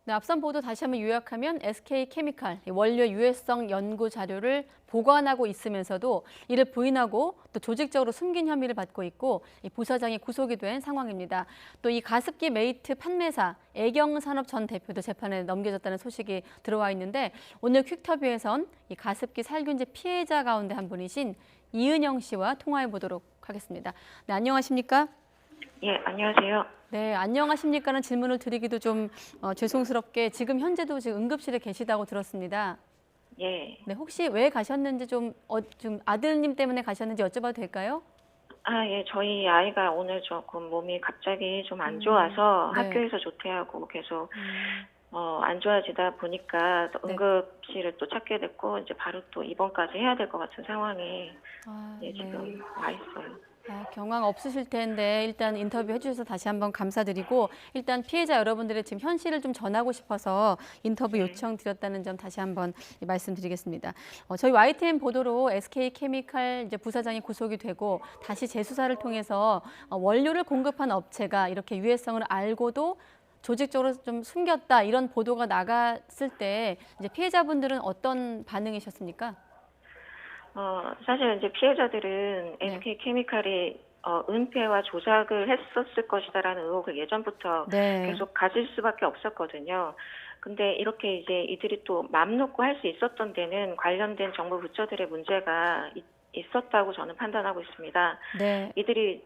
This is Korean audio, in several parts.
네, 앞선 보도 다시 한번 요약하면 SK케미칼 원료 유해성 연구 자료를 보관하고 있으면서도 이를 부인하고 또 조직적으로 숨긴 혐의를 받고 있고 이 부사장이 구속이 된 상황입니다. 또 이 가습기 메이트 판매사 애경산업 전 대표도 재판에 넘겨졌다는 소식이 들어와 있는데 오늘 퀵터뷰에선 이 가습기 살균제 피해자 가운데 한 분이신 이은영 씨와 통화해 보도록 하겠습니다. 네, 안녕하십니까? 예, 안녕하세요. 네, 안녕하십니까는 질문을 드리기도 좀 죄송스럽게 지금 현재도 지금 응급실에 계시다고 들었습니다. 예. 네, 혹시 왜 가셨는지 좀 아드님 때문에 가셨는지 여쭤봐도 될까요? 예, 저희 아이가 오늘 조금 몸이 갑자기 좀 안 좋아서 네. 학교에서 조퇴하고 계속, 음, 안 좋아지다 보니까 또 네. 응급실을 또 찾게 됐고, 이제 바로 또 입원까지 해야 될 것 같은 상황에, 예, 네. 지금 와 있어요. 경황 없으실 텐데 일단 인터뷰 해주셔서 다시 한번 감사드리고 일단 피해자 여러분들의 지금 현실을 좀 전하고 싶어서 인터뷰 네. 요청드렸다는 점 다시 한번 말씀드리겠습니다. 저희 YTN 보도로 SK케미칼 이제 부사장이 구속이 되고 다시 재수사를 통해서 원료를 공급한 업체가 이렇게 유해성을 알고도 조직적으로 좀 숨겼다 이런 보도가 나갔을 때 이제 피해자분들은 어떤 반응이셨습니까? 사실 이제 피해자들은 네. SK케미칼이 은폐와 조작을 했었을 것이다라는 의혹을 예전부터 네. 계속 가질 수밖에 없었거든요. 근데 이렇게 이제 이들이 또 맘 놓고 할 수 있었던 데는 관련된 정부 부처들의 문제가 있었다고 저는 판단하고 있습니다. 네. 이들이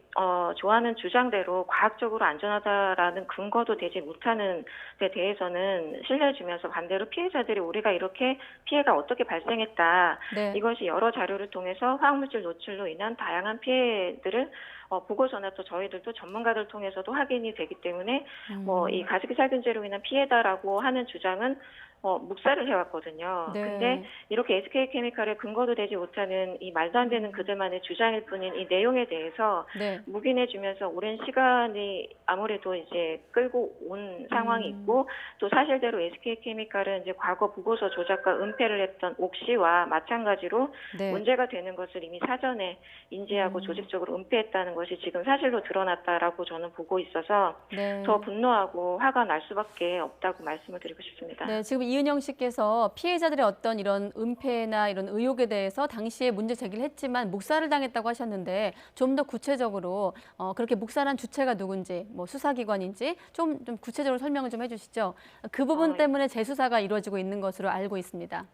좋아하는 주장대로 과학적으로 안전하다라는 근거도 되지 못하는 데 대해서는 신뢰해주면서 반대로 피해자들이 우리가 이렇게 피해가 어떻게 발생했다. 네. 이것이 여러 자료를 통해서 화학물질 노출로 인한 다양한 피해들을 보고서나 또 저희들도 전문가들 통해서도 확인이 되기 때문에 이 가습기 살균제로 인한 피해다라고 하는 주장은 묵살을 해왔거든요. 근데 네. 이렇게 SK케미칼의 근거도 되지 못하는 이 말도 안 되는 그들만의 주장일 뿐인 이 내용에 대해서 네. 묵인해주면서 오랜 시간이 아무래도 이제 끌고 온 상황이 음, 있고 또 사실대로 SK케미칼은 이제 과거 보고서 조작과 은폐를 했던 옥 씨와 마찬가지로 네. 문제가 되는 것을 이미 사전에 인지하고 음, 조직적으로 은폐했다는 것이 지금 사실로 드러났다라고 저는 보고 있어서 더 네. 분노하고 화가 날 수밖에 없다고 말씀을 드리고 싶습니다. 네, 지금 이은영 씨께서 피해자들의 어떤 이런 은폐나 이런 의혹에 대해서 당시에 문제 제기를 했지만 묵살을 당했다고 하셨는데 좀 더 구체적으로 그렇게 묵살한 주체가 누군지, 뭐 수사기관인지 좀 구체적으로 설명을 좀 해주시죠. 그 부분 어, 때문에 재수사가 이루어지고 있는 것으로 알고 있습니다.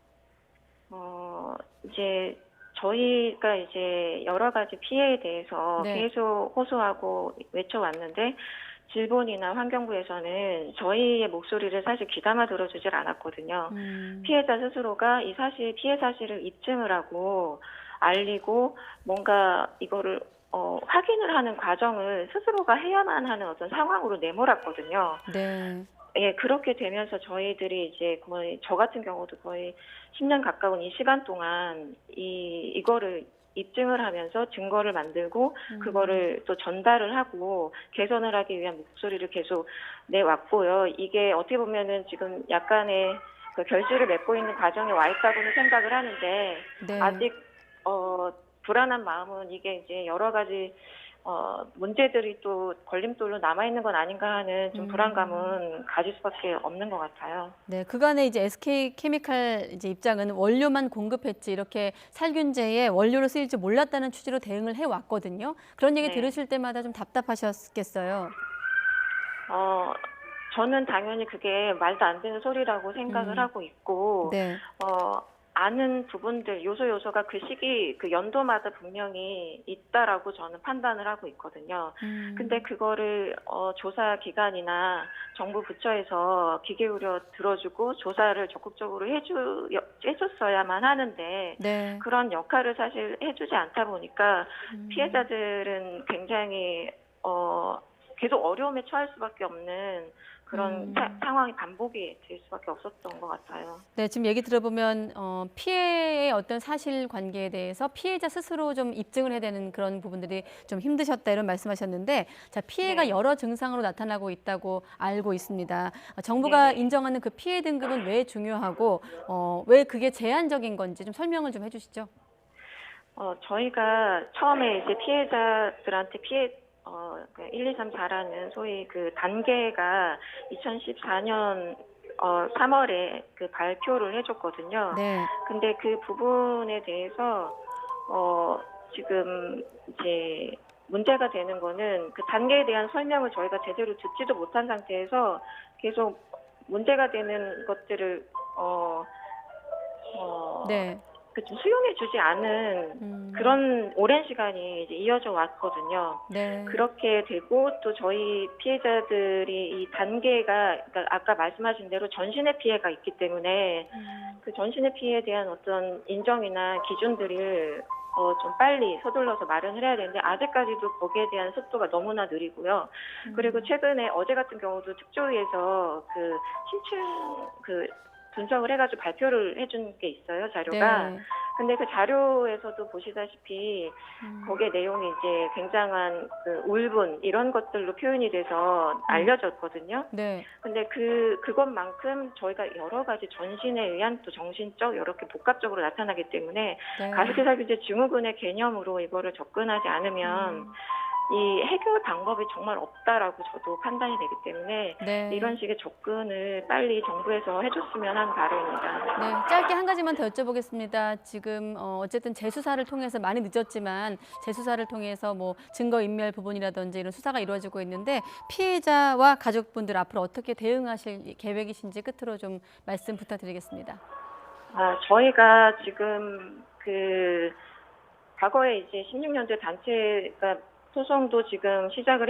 이제 저희가 이제 여러 가지 피해에 대해서 네, 계속 호소하고 외쳐왔는데 질본이나 환경부에서는 저희의 목소리를 사실 귀담아 들어주질 않았거든요. 피해자 스스로가 피해 사실을 입증을 하고 알리고 뭔가 이거를 확인을 하는 과정을 스스로가 해야만 하는 어떤 상황으로 내몰았거든요. 네, 예, 그렇게 되면서 저희들이 이제 거의, 저 같은 경우도 거의 10년 가까운 이 시간 동안 이거를 입증을 하면서 증거를 만들고 그거를 또 전달을 하고 개선을 하기 위한 목소리를 계속 내왔고요. 이게 어떻게 보면은 지금 약간의 그 결실을 맺고 있는 과정에 와 있다고는 생각을 하는데 네. 아직 불안한 마음은 이게 이제 여러 가지 문제들이 또 걸림돌로 남아있는 건 아닌가 하는 좀 불안감은 가질 수밖에 없는 것 같아요. 네, 그간에 이제 SK케미칼 이제 입장은 원료만 공급했지 이렇게 살균제에 원료로 쓰일 줄 몰랐다는 취지로 대응을 해왔거든요. 그런 얘기 네. 들으실 때마다 좀 답답하셨겠어요. 어, 저는 당연히 그게 말도 안 되는 소리라고 생각을 음, 하고 있고, 네, 아는 부분들, 요소가 그 시기, 그 연도마다 분명히 있다라고 저는 판단을 하고 있거든요. 근데 그거를, 조사 기관이나 정부 부처에서 귀 기울여 들어주고 조사를 적극적으로 해줬어야만 하는데, 네, 그런 역할을 사실 해주지 않다 보니까 피해자들은 굉장히, 계속 어려움에 처할 수밖에 없는 그런 상황이 반복이 될 수밖에 없었던 것 같아요. 네, 지금 얘기 들어보면 피해의 어떤 사실관계에 대해서 피해자 스스로 좀 입증을 해야 되는 그런 부분들이 좀 힘드셨다 이런 말씀하셨는데, 자 피해가 네, 여러 증상으로 나타나고 있다고 알고 있습니다. 정부가 네네. 인정하는 그 피해 등급은 왜 중요하고 왜 그게 제한적인 건지 좀 설명을 좀 해주시죠. 저희가 처음에 이제 피해자들한테 1, 2, 3, 4라는 소위 그 단계가 2014년 3월에 그 발표를 해줬거든요. 네. 근데 그 부분에 대해서 지금 이제 문제가 되는 거는 그 단계에 대한 설명을 저희가 제대로 듣지도 못한 상태에서 계속 문제가 되는 것들을 네. 좀 수용해주지 않은 그런 오랜 시간이 이제 이어져 왔거든요. 네. 그렇게 되고 또 저희 피해자들이 이 단계가 그러니까 아까 말씀하신 대로 전신의 피해가 있기 때문에 그 전신의 피해에 대한 어떤 인정이나 기준들을 좀 빨리 서둘러서 마련을 해야 되는데 아직까지도 거기에 대한 속도가 너무나 느리고요. 그리고 최근에 어제 같은 경우도 특조위에서 그 심층 그 분석을 해가지고 발표를 해준 게 있어요, 자료가. 네. 근데 그 자료에서도 보시다시피 거기에 내용이 이제 굉장한 그 울분 이런 것들로 표현이 돼서 알려졌거든요. 네. 근데 그것만큼 저희가 여러 가지 전신에 의한 또 정신적 이렇게 복합적으로 나타나기 때문에 네. 가습기 살균제 증후군의 개념으로 이거를 접근하지 않으면 이 해결 방법이 정말 없다라고 저도 판단이 되기 때문에 네. 이런 식의 접근을 빨리 정부에서 해줬으면 하는 바람입니다. 네, 짧게 한 가지만 더 여쭤보겠습니다. 지금 어쨌든 재수사를 통해서 많이 늦었지만 재수사를 통해서 뭐 증거인멸 부분이라든지 이런 수사가 이루어지고 있는데 피해자와 가족분들 앞으로 어떻게 대응하실 계획이신지 끝으로 좀 말씀 부탁드리겠습니다. 저희가 지금 과거에 이제 16년도에 단체가 소송도 지금 시작을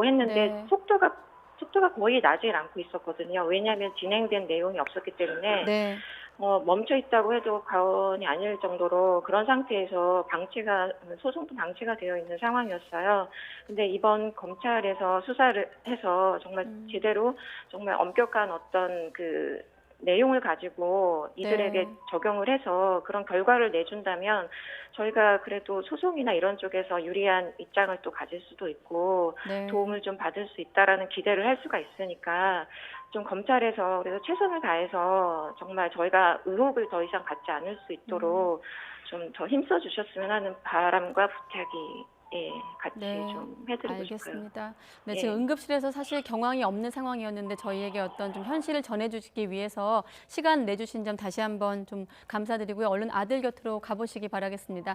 했는데 네. 속도가 거의 나질 않고 있었거든요. 왜냐하면 진행된 내용이 없었기 때문에 네. 멈춰 있다고 해도 과언이 아닐 정도로 그런 상태에서 소송도 방치가 되어 있는 상황이었어요. 근데 이번 검찰에서 수사를 해서 정말 제대로 정말 엄격한 어떤 그 내용을 가지고 이들에게 네. 적용을 해서 그런 결과를 내준다면 저희가 그래도 소송이나 이런 쪽에서 유리한 입장을 또 가질 수도 있고 네. 도움을 좀 받을 수 있다라는 기대를 할 수가 있으니까 좀 검찰에서 그래서 최선을 다해서 정말 저희가 의혹을 더 이상 갖지 않을 수 있도록 좀 더 힘써 주셨으면 하는 바람과 부탁이 같이 네, 좀 해드리고 싶어요. 알겠습니다. 네, 예. 지금 응급실에서 사실 경황이 없는 상황이었는데 저희에게 어떤 좀 현실을 전해주시기 위해서 시간 내주신 점 다시 한번 좀 감사드리고요. 얼른 아들 곁으로 가보시기 바라겠습니다.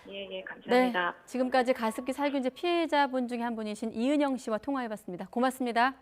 예, 감사합니다. 네, 지금까지 가습기 살균제 피해자분 중에 한 분이신 이은영 씨와 통화해봤습니다. 고맙습니다.